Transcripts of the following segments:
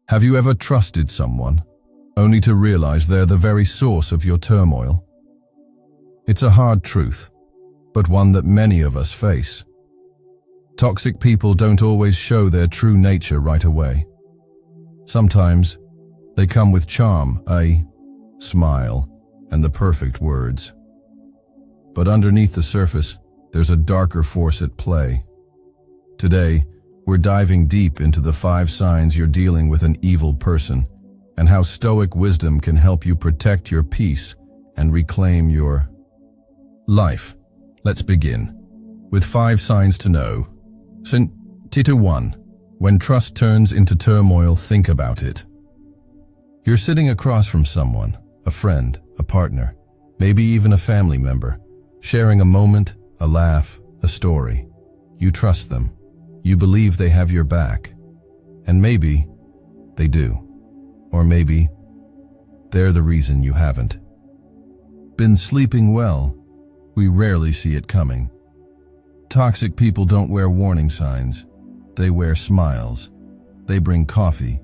Have you ever trusted someone, only to realize they're the very source of your turmoil? It's a hard truth, but one that many of us face. Toxic people don't always show their true nature right away. Sometimes, they come with charm, a smile, and the perfect words. But underneath the surface, there's a darker force at play. Today, we're diving deep into the 5 signs you're dealing with an evil person, and how Stoic wisdom can help you protect your peace and reclaim your life. Let's begin with 5 signs to know. Tito 1. When trust turns into turmoil, think about it. You're sitting across from someone, a friend, a partner, maybe even a family member, sharing a moment, a laugh, a story. You trust them. You believe they have your back. And maybe they do. Or maybe they're the reason you haven't been sleeping well. We rarely see it coming. Toxic people don't wear warning signs. They wear smiles. They bring coffee.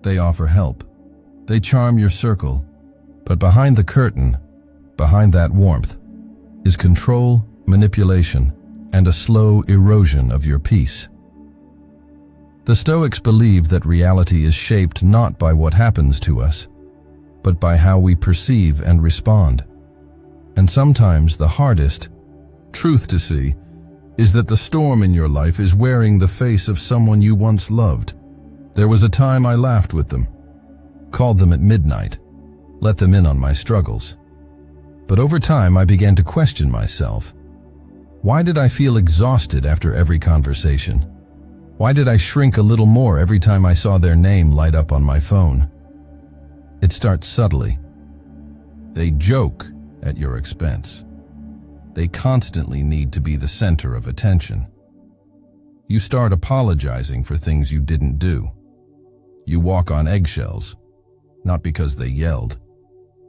They offer help. They charm your circle. But behind the curtain, behind that warmth, is control, manipulation, and a slow erosion of your peace. The Stoics believe that reality is shaped not by what happens to us, but by how we perceive and respond. And sometimes the hardest truth to see is that the storm in your life is wearing the face of someone you once loved. There was a time I laughed with them, called them at midnight, let them in on my struggles. But over time I began to question myself. Why did I feel exhausted after every conversation? Why did I shrink a little more every time I saw their name light up on my phone? It starts subtly. They joke at your expense. They constantly need to be the center of attention. You start apologizing for things you didn't do. You walk on eggshells, not because they yelled,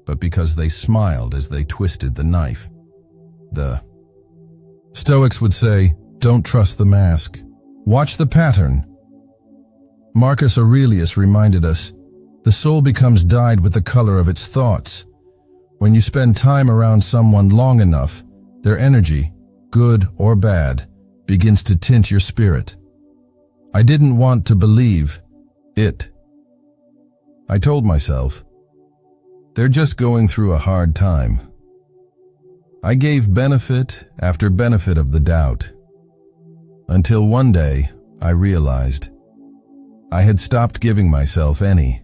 but because they smiled as they twisted the knife. The Stoics would say, don't trust the mask. Watch the pattern. Marcus Aurelius reminded us, the soul becomes dyed with the color of its thoughts. When you spend time around someone long enough, their energy, good or bad, begins to tint your spirit. I didn't want to believe it. I told myself, they're just going through a hard time. I gave benefit after benefit of the doubt. Until one day, I realized I had stopped giving myself any.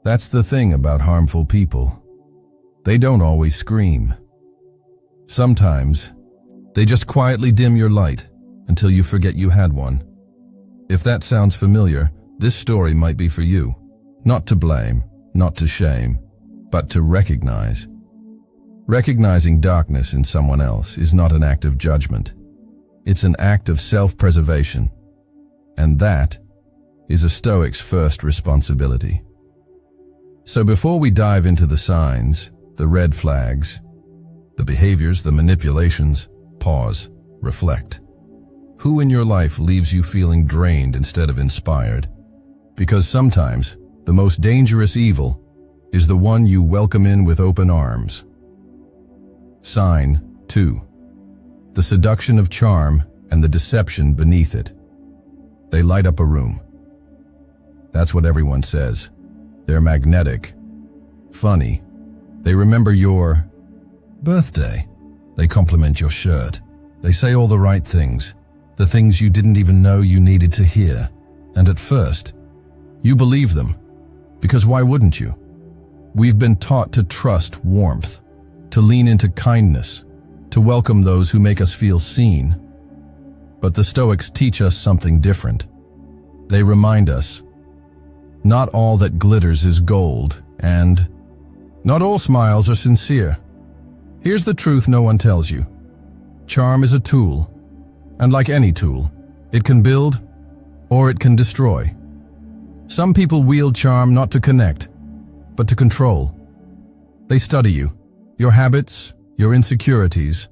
That's the thing about harmful people. They don't always scream. Sometimes, they just quietly dim your light until you forget you had one. If that sounds familiar, this story might be for you. Not to blame, not to shame, but to recognize. Recognizing darkness in someone else is not an act of judgment. It's an act of self-preservation, and that is a Stoic's first responsibility. So before we dive into the signs, the red flags, the behaviors, the manipulations, pause, reflect. Who in your life leaves you feeling drained instead of inspired? Because sometimes, the most dangerous evil is the one you welcome in with open arms. Sign 2. The seduction of charm and the deception beneath it. They light up a room. That's what everyone says. They're magnetic, funny. They remember your birthday. They compliment your shirt. They say all the right things, the things you didn't even know you needed to hear. And at first, you believe them, because why wouldn't you? We've been taught to trust warmth, to lean into kindness, to welcome those who make us feel seen. But the Stoics teach us something different. They remind us, not all that glitters is gold, and not all smiles are sincere. Here's the truth no one tells you. Charm is a tool, and like any tool, it can build or it can destroy. Some people wield charm not to connect, but to control. They study you, your habits, your insecurities,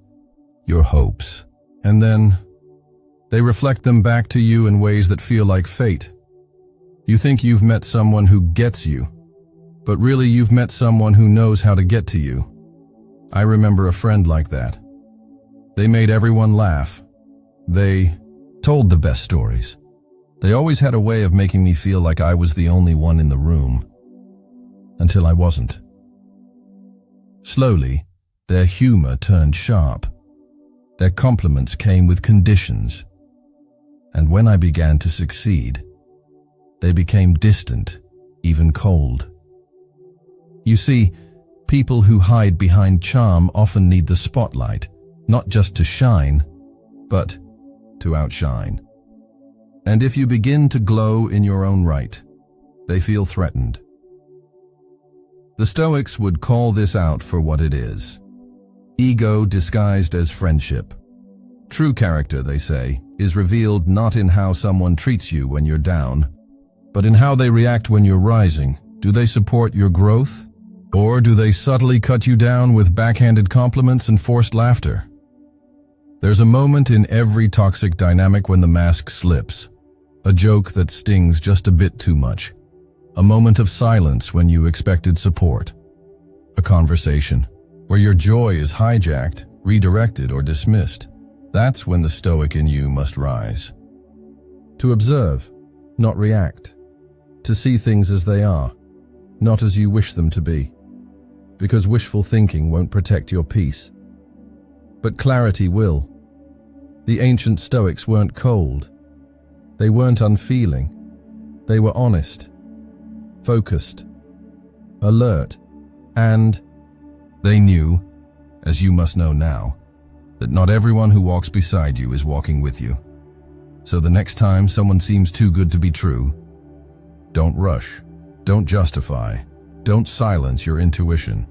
your hopes, and then they reflect them back to you in ways that feel like fate. You think you've met someone who gets you, but really you've met someone who knows how to get to you. I remember a friend like that. They made everyone laugh. They told the best stories. They always had a way of making me feel like I was the only one in the room. Until I wasn't. Slowly, their humor turned sharp. Their compliments came with conditions. And when I began to succeed, they became distant, even cold. You see, people who hide behind charm often need the spotlight, not just to shine, but to outshine. And if you begin to glow in your own right, they feel threatened. The Stoics would call this out for what it is. Ego disguised as friendship. True character, they say, is revealed not in how someone treats you when you're down, but in how they react when you're rising. Do they support your growth? Or do they subtly cut you down with backhanded compliments and forced laughter? There's a moment in every toxic dynamic when the mask slips. A joke that stings just a bit too much. A moment of silence when you expected support. A conversation where your joy is hijacked, redirected, or dismissed. That's when the Stoic in you must rise. To observe, not react. To see things as they are, not as you wish them to be. Because wishful thinking won't protect your peace. But clarity will. The ancient Stoics weren't cold. They weren't unfeeling. They were honest, focused, alert, and they knew, as you must know now, that not everyone who walks beside you is walking with you. So the next time someone seems too good to be true, don't rush, don't justify, don't silence your intuition.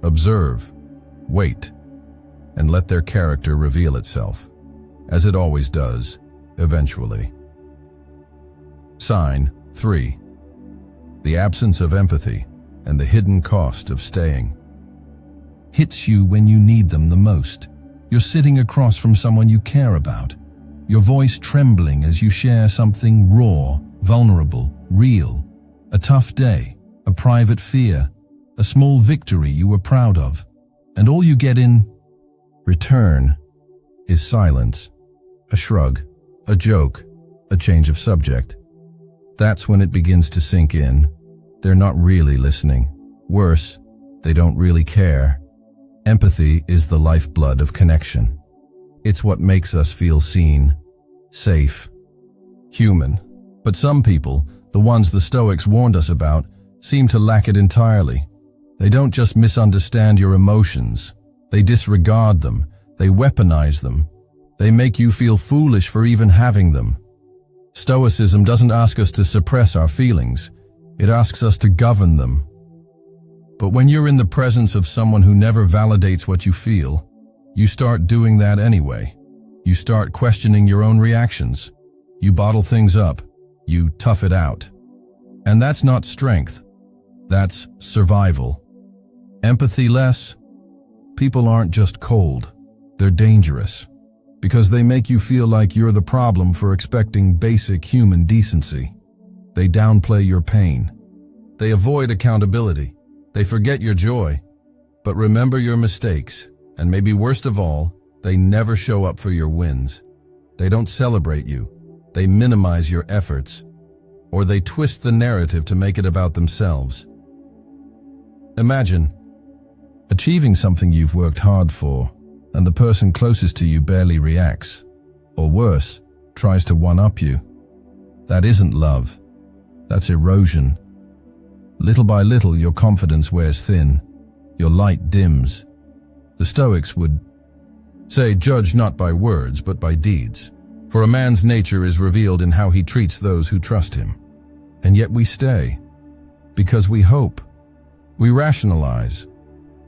Observe, wait, and let their character reveal itself, as it always does, eventually. Sign 3. The absence of empathy and the hidden cost of staying. Hits you when you need them the most. You're sitting across from someone you care about, your voice trembling as you share something raw, vulnerable, real. A tough day, a private fear, a small victory you were proud of, and all you get in return is silence, a shrug, a joke, a change of subject. That's when it begins to sink in. They're not really listening. Worse, they don't really care. Empathy is the lifeblood of connection. It's what makes us feel seen, safe, human. But some people, the ones the Stoics warned us about, seem to lack it entirely. They don't just misunderstand your emotions. They disregard them. They weaponize them. They make you feel foolish for even having them. Stoicism doesn't ask us to suppress our feelings. It asks us to govern them. But when you're in the presence of someone who never validates what you feel, you start doing that anyway. You start questioning your own reactions. You bottle things up. You tough it out. And that's not strength. That's survival. Empathy less. People aren't just cold. They're dangerous. Because they make you feel like you're the problem for expecting basic human decency. They downplay your pain. They avoid accountability. They forget your joy. But remember your mistakes. And maybe worst of all, they never show up for your wins. They don't celebrate you. They minimize your efforts. Or they twist the narrative to make it about themselves. Imagine achieving something you've worked hard for, and the person closest to you barely reacts, or worse, tries to one-up you. That isn't love. That's erosion. Little by little, your confidence wears thin. Your light dims. The Stoics would say, judge not by words, but by deeds. For a man's nature is revealed in how he treats those who trust him. And yet we stay, because we hope. We rationalize.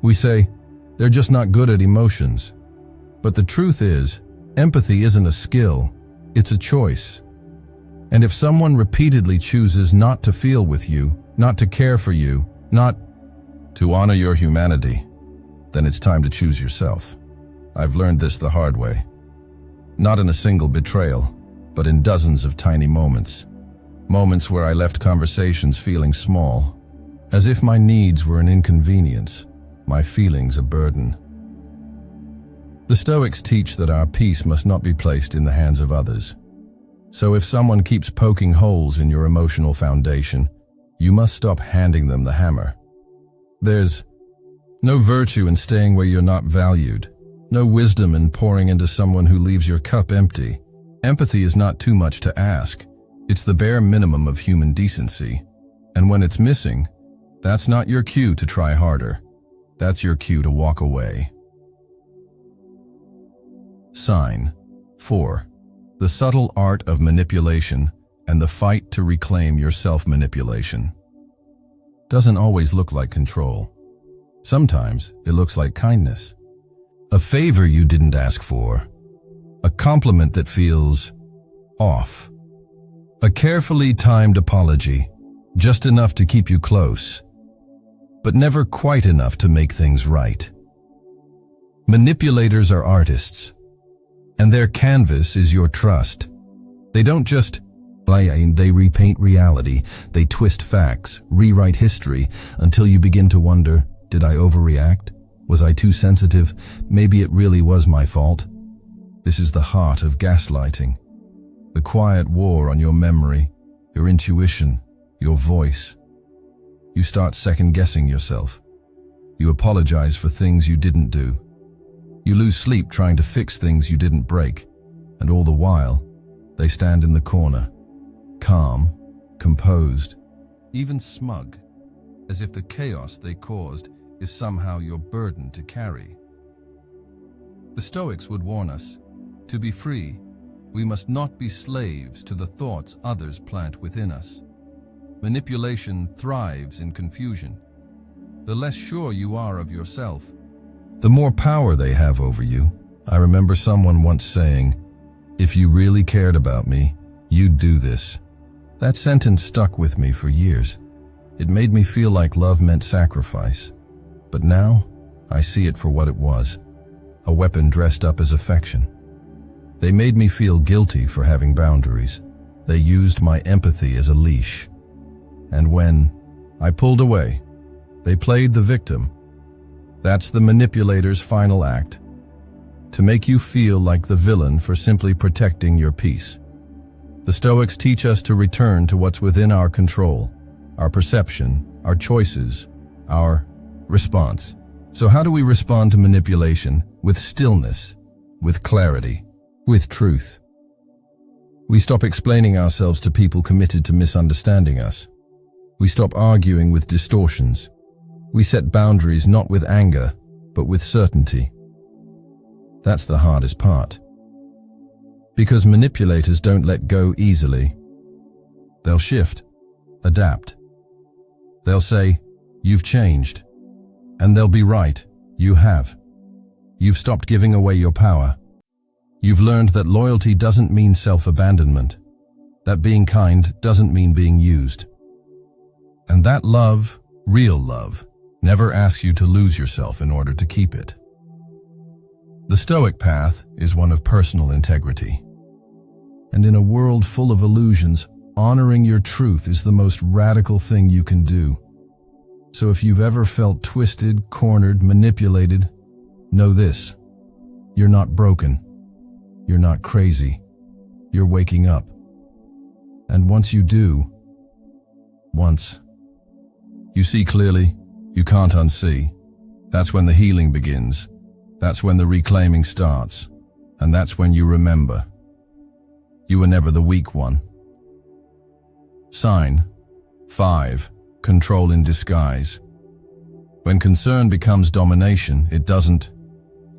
We say, they're just not good at emotions. But the truth is, empathy isn't a skill, it's a choice. And if someone repeatedly chooses not to feel with you, not to care for you, not to honor your humanity, then it's time to choose yourself. I've learned this the hard way. Not in a single betrayal, but in dozens of tiny moments. Moments where I left conversations feeling small, as if my needs were an inconvenience, my feelings a burden. The Stoics teach that our peace must not be placed in the hands of others. So if someone keeps poking holes in your emotional foundation, you must stop handing them the hammer. There's no virtue in staying where you're not valued, no wisdom in pouring into someone who leaves your cup empty. Empathy is not too much to ask. It's the bare minimum of human decency. And when it's missing, that's not your cue to try harder. That's your cue to walk away. Sign 4. The subtle art of manipulation and the fight to reclaim your self-manipulation. Doesn't always look like control. Sometimes it looks like kindness. A favor you didn't ask for. A compliment that feels off. A carefully timed apology, just enough to keep you close, but never quite enough to make things right. Manipulators are artists, and their canvas is your trust. They don't just play, they repaint reality. They twist facts, rewrite history, until you begin to wonder, did I overreact? Was I too sensitive? Maybe it really was my fault. This is the heart of gaslighting. The quiet war on your memory, your intuition, your voice. You start second-guessing yourself. You apologize for things you didn't do. You lose sleep trying to fix things you didn't break, and all the while, they stand in the corner, calm, composed, even smug, as if the chaos they caused is somehow your burden to carry. The Stoics would warn us, to be free, we must not be slaves to the thoughts others plant within us. Manipulation thrives in confusion. The less sure you are of yourself, the more power they have over you. I remember someone once saying, "If you really cared about me, you'd do this." That sentence stuck with me for years. It made me feel like love meant sacrifice. But now, I see it for what it was, a weapon dressed up as affection. They made me feel guilty for having boundaries. They used my empathy as a leash. And when I pulled away, they played the victim. That's the manipulator's final act, to make you feel like the villain for simply protecting your peace. The Stoics teach us to return to what's within our control, our perception, our choices, our response. So how do we respond to manipulation? With stillness, with clarity, with truth. We stop explaining ourselves to people committed to misunderstanding us. We stop arguing with distortions. We set boundaries not with anger, but with certainty. That's the hardest part. Because manipulators don't let go easily. They'll shift, adapt. They'll say, "You've changed." And they'll be right, you have. You've stopped giving away your power. You've learned that loyalty doesn't mean self-abandonment, that being kind doesn't mean being used. And that love, real love, never asks you to lose yourself in order to keep it. The Stoic path is one of personal integrity. And in a world full of illusions, honoring your truth is the most radical thing you can do. So if you've ever felt twisted, cornered, manipulated, know this: you're not broken. You're not crazy. You're waking up. And once you do, once you see clearly, you can't unsee. That's when the healing begins. That's when the reclaiming starts. And that's when you remember. You were never the weak one. Sign 5. Control in disguise. When concern becomes domination, it doesn't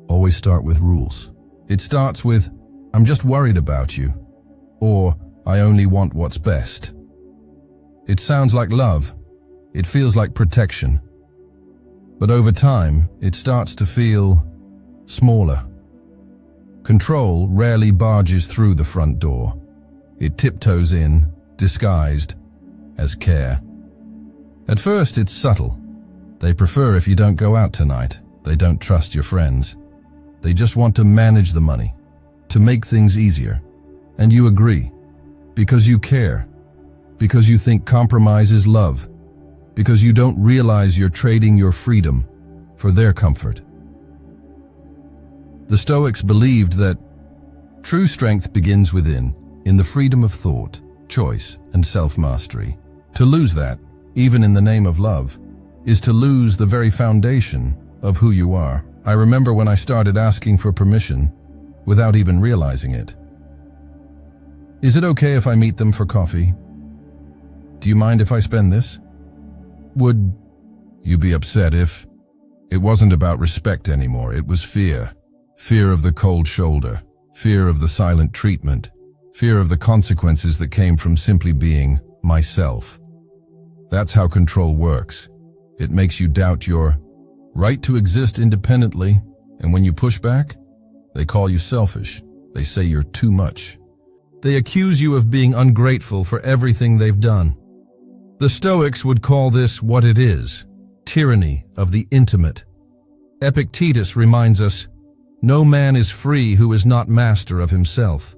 always start with rules. It starts with, "I'm just worried about you," or "I only want what's best." It sounds like love. It feels like protection. But over time, it starts to feel smaller. Control rarely barges through the front door. It tiptoes in, disguised as care. At first, it's subtle. They prefer if you don't go out tonight. They don't trust your friends. They just want to manage the money, to make things easier. And you agree, because you care. because you think compromise is love, because you don't realize you're trading your freedom for their comfort. The Stoics believed that true strength begins within, in the freedom of thought, choice, and self-mastery. To lose that, even in the name of love, is to lose the very foundation of who you are. I remember when I started asking for permission without even realizing it. Is it okay if I meet them for coffee? Do you mind if I spend this? Would you be upset if... It wasn't about respect anymore, it was fear. Fear of the cold shoulder, fear of the silent treatment, fear of the consequences that came from simply being myself. That's how control works. It makes you doubt your right to exist independently, and when you push back, they call you selfish. They say you're too much. They accuse you of being ungrateful for everything they've done. The Stoics would call this what it is, tyranny of the intimate. Epictetus reminds us, no man is free who is not master of himself.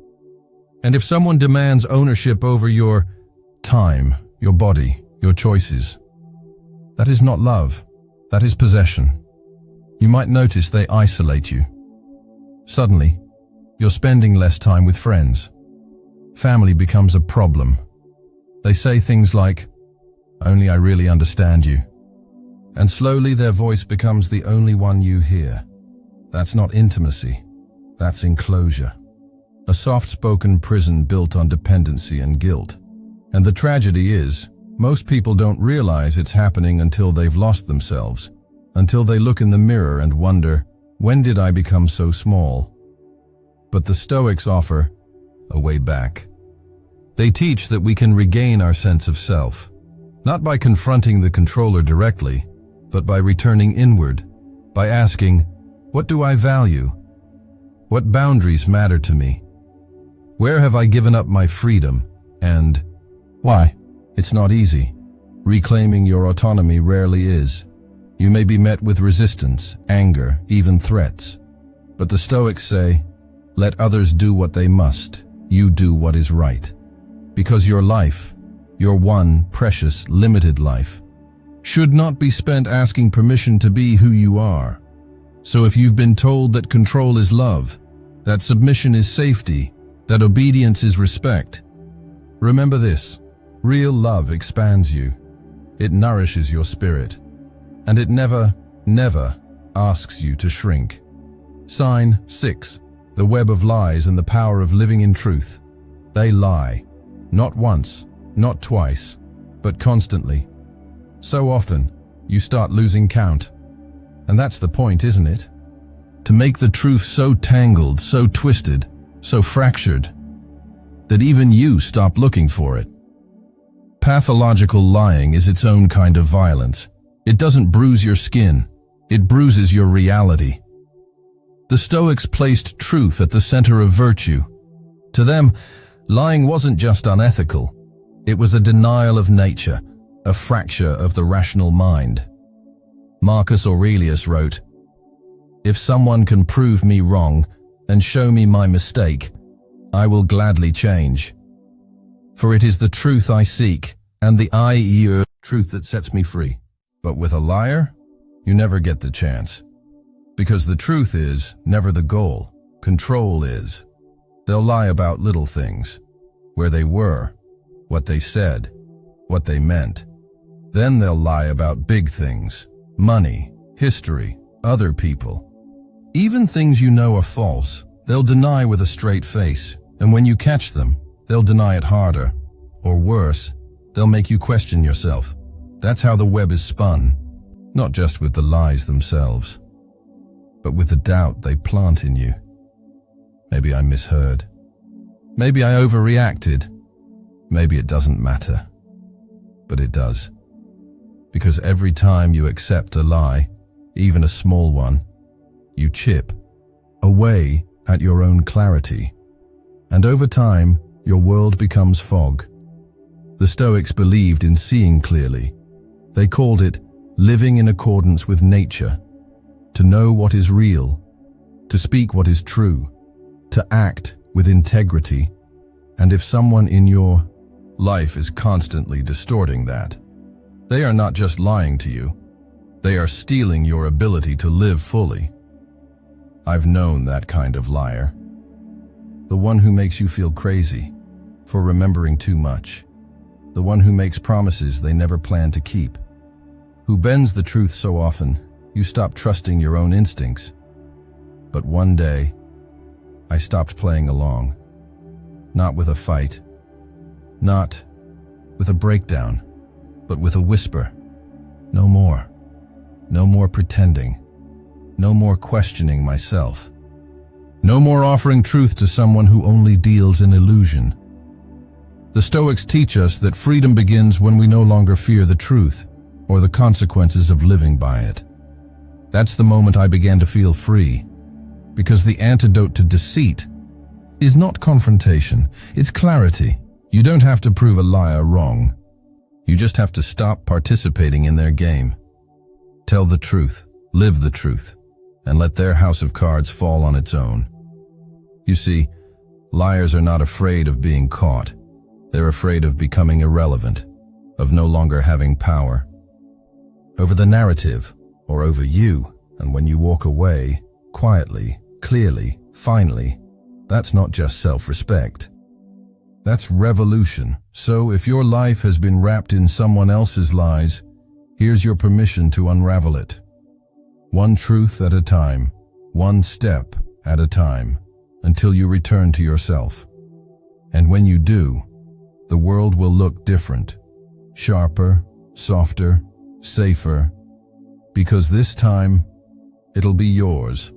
And if someone demands ownership over your time, your body, your choices, that is not love, that is possession. You might notice they isolate you. Suddenly, you're spending less time with friends. Family becomes a problem. They say things like, only I really understand you. And slowly their voice becomes the only one you hear. That's not intimacy, that's enclosure. A soft-spoken prison built on dependency and guilt. And the tragedy is, most people don't realize it's happening until they've lost themselves, until they look in the mirror and wonder, when did I become so small? But the Stoics offer a way back. They teach that we can regain our sense of self, not by confronting the controller directly, but by returning inward, by asking, what do I value? What boundaries matter to me? Where have I given up my freedom? And why? It's not easy. Reclaiming your autonomy rarely is. You may be met with resistance, anger, even threats. But the Stoics say, let others do what they must, you do what is right. Because your life, your one precious, limited life, should not be spent asking permission to be who you are. So if you've been told that control is love, that submission is safety, that obedience is respect, remember this, real love expands you. It nourishes your spirit. And it never, never asks you to shrink. Sign 6. The web of lies and the power of living in truth. They lie. Not once, not twice, but constantly. So often, you start losing count. And that's the point, isn't it? To make the truth so tangled, so twisted, so fractured, that even you stop looking for it. Pathological lying is its own kind of violence. It doesn't bruise your skin, it bruises your reality. The Stoics placed truth at the center of virtue. To them, lying wasn't just unethical, it was a denial of nature, a fracture of the rational mind. Marcus Aurelius wrote, if someone can prove me wrong and show me my mistake, I will gladly change. For it is the truth I seek, and the truth that sets me free. But with a liar, you never get the chance. Because the truth is never the goal, control is. They'll lie about little things, where they were, what they said, what they meant. Then they'll lie about big things, money, history, other people. Even things you know are false, they'll deny with a straight face, and when you catch them, they'll deny it harder. Or worse, they'll make you question yourself. That's how the web is spun, not just with the lies themselves, but with the doubt they plant in you. Maybe I misheard. Maybe I overreacted. Maybe it doesn't matter. But it does. Because every time you accept a lie, even a small one, you chip away at your own clarity. And over time, your world becomes fog. The Stoics believed in seeing clearly. They called it living in accordance with nature, to know what is real, to speak what is true, to act with integrity, and if someone in your life is constantly distorting that. They are not just lying to you, they are stealing your ability to live fully. I've known that kind of liar. The one who makes you feel crazy for remembering too much. The one who makes promises they never plan to keep. Who bends the truth so often, you stop trusting your own instincts. But one day, I stopped playing along. Not with a fight. Not with a breakdown, but with a whisper. No more. No more pretending. No more questioning myself. No more offering truth to someone who only deals in illusion. The Stoics teach us that freedom begins when we no longer fear the truth or the consequences of living by it. That's the moment I began to feel free, because the antidote to deceit is not confrontation, it's clarity. You don't have to prove a liar wrong. You just have to stop participating in their game. Tell the truth, live the truth, and let their house of cards fall on its own. You see, liars are not afraid of being caught. They're afraid of becoming irrelevant, of no longer having power over the narrative or over you. And when you walk away, quietly, clearly, finally, that's not just self-respect. That's revolution. So if your life has been wrapped in someone else's lies, here's your permission to unravel it. One truth at a time, one step at a time, until you return to yourself. And when you do, the world will look different, sharper, softer, safer, because this time, it'll be yours.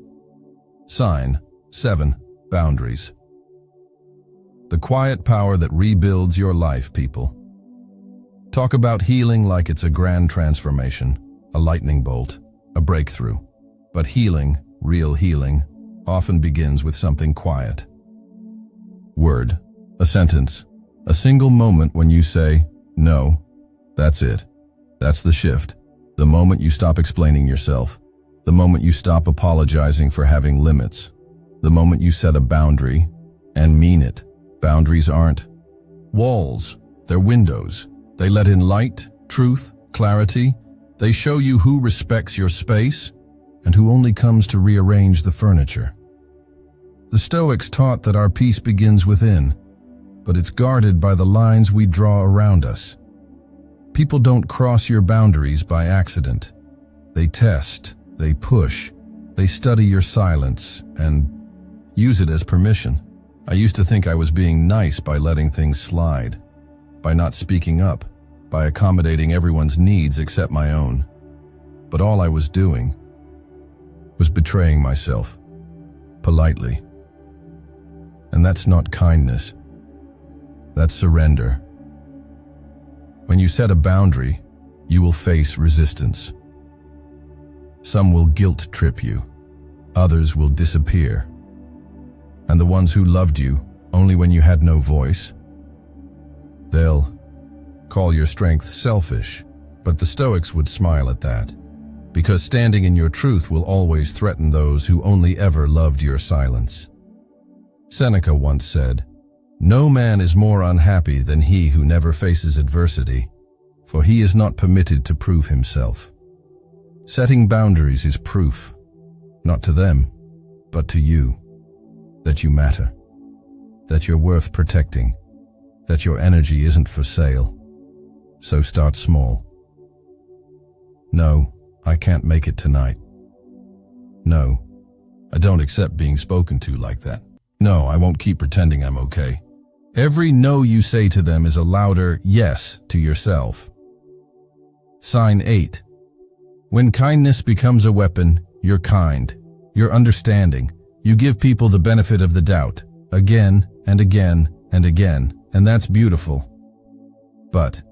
Sign 7. Boundaries. The quiet power that rebuilds your life, people. Talk about healing like it's a grand transformation, a lightning bolt, a breakthrough. But healing, real healing, often begins with something quiet. Word, a sentence, a single moment when you say, no, that's it. That's the shift. The moment you stop explaining yourself. The moment you stop apologizing for having limits. The moment you set a boundary and mean it. Boundaries aren't walls, they're windows. They let in light, truth, clarity. They show you who respects your space and who only comes to rearrange the furniture. The Stoics taught that our peace begins within, but it's guarded by the lines we draw around us. People don't cross your boundaries by accident. They test, they push, they study your silence and use it as permission. I used to think I was being nice by letting things slide, by not speaking up, by accommodating everyone's needs except my own. But all I was doing was betraying myself, politely. And that's not kindness. That's surrender. When you set a boundary, you will face resistance. Some will guilt trip you. Others will disappear. And the ones who loved you only when you had no voice, they'll call your strength selfish. But the Stoics would smile at that, because standing in your truth will always threaten those who only ever loved your silence. Seneca once said, "No man is more unhappy than he who never faces adversity, for he is not permitted to prove himself." Setting boundaries is proof, not to them, but to you, that you matter, that you're worth protecting, that your energy isn't for sale. So start small. No, I can't make it tonight. No, I don't accept being spoken to like that. No, I won't keep pretending I'm okay. Every no you say to them is a louder yes to yourself. Sign 8. When kindness becomes a weapon, you're kind, you're understanding. You give people the benefit of the doubt, again and again and again, and that's beautiful. But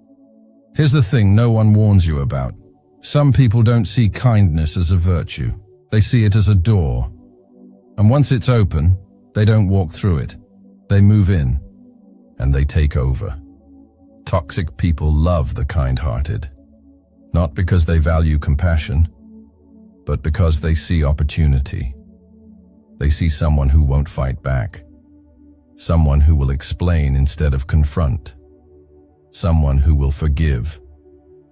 here's the thing no one warns you about. Some people don't see kindness as a virtue. They see it as a door. And once it's open, they don't walk through it. They move in, and they take over. Toxic people love the kind-hearted, not because they value compassion, but because they see opportunity. They see someone who won't fight back, someone who will explain instead of confront, someone who will forgive,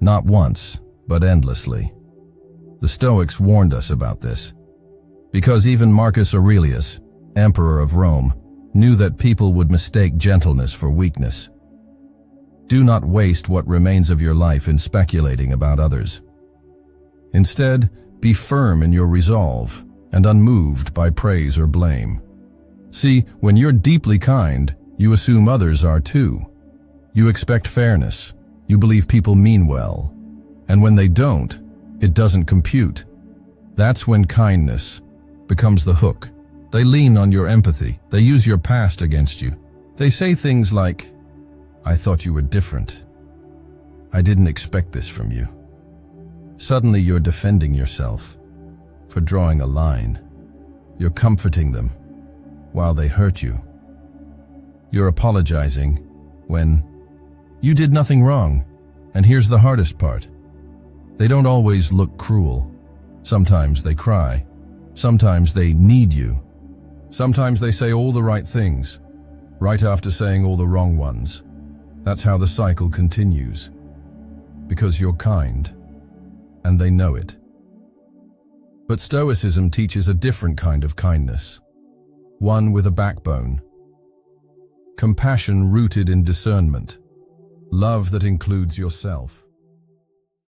not once, but endlessly. The Stoics warned us about this, because even Marcus Aurelius, Emperor of Rome, knew that people would mistake gentleness for weakness. Do not waste what remains of your life in speculating about others. Instead, be firm in your resolve and unmoved by praise or blame. See, when you're deeply kind, you assume others are too. You expect fairness. You believe people mean well. And when they don't, it doesn't compute. That's when kindness becomes the hook. They lean on your empathy. They use your past against you. They say things like, "I thought you were different. I didn't expect this from you." Suddenly you're defending yourself for drawing a line. You're comforting them while they hurt you. You're apologizing when you did nothing wrong. And here's the hardest part. They don't always look cruel. Sometimes they cry. Sometimes they need you. Sometimes they say all the right things, right after saying all the wrong ones. That's how the cycle continues. Because you're kind, and they know it. But Stoicism teaches a different kind of kindness, one with a backbone. Compassion rooted in discernment, love that includes yourself.